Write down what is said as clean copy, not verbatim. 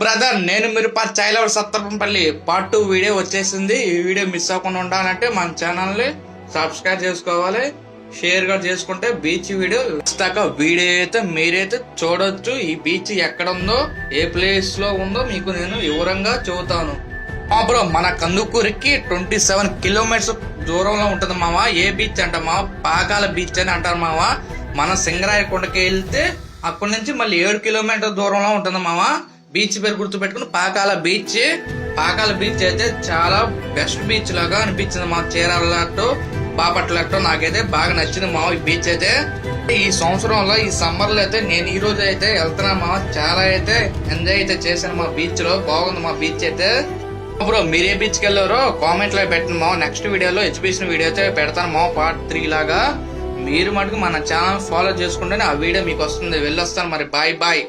Brother, నేను మీరు చైలవర్ Sathupalli part 2 video వచ్చేసింది. ఈ వీడియో మిస్ అవ్వకుండా ఉండాలంటే మన ఛానల్ ని సబ్స్క్రైబ్ చేసుకోవాలి, షేర్ గా చేసుకుంటే బీచ్ వీడియో దాకా వీడియో అయితే మీరైతే చూడొచ్చు. ఈ బీచ్ ఎక్కడ ఉందో, ఏ ప్లేస్ లో ఉందో మీకు నేను వివరంగా చెబుతాను. బ్రో, మన కందుకూరికి 27 కిలోమీటర్స్ దూరంలో ఉంటుంది మావా. ఏ బీచ్ అంట మావా? పాకాల బీచ్ అని అంటారు మావా. మన సింగరాయ కొండకి వెళ్తే అక్కడి నుంచి మళ్ళీ 7 కిలోమీటర్ దూరంలో ఉంటుంది మావా. బీచ్ పేరు గుర్తు పెట్టుకుని పాకాల బీచ్. పాకాల బీచ్ అయితే చాలా బెస్ట్ బీచ్ లాగా అనిపించింది మా చీరాలతో బాపట్లతో. నాకైతే బాగా నచ్చింది మావ ఈ బీచ్ అయితే. ఈ సంవత్సరంలో ఈ సమ్మర్ లో అయితే నేను ఈ రోజు అయితే వెళ్తున్నా మావ. చాలా అయితే ఎంజాయ్ అయితే చేశాను మా బీచ్ లో. బాగుంది మా బీచ్ అయితే. బ్రో, మీరు ఏ బీచ్ కి వెళ్ళారో కామెంట్ లో పెట్టండి మావ. నెక్స్ట్ వీడియోలో ఎగ్జిబిషన్ వీడియో అయితే పెడతాను మావ, పార్ట్ 3 లాగా. మీరు మటుకు మన ఛానల్ ఫాలో చేసుకుంటేనే ఆ వీడియో మీకు వస్తుంది. వెళ్ళొస్తాను మరి. Bye bye.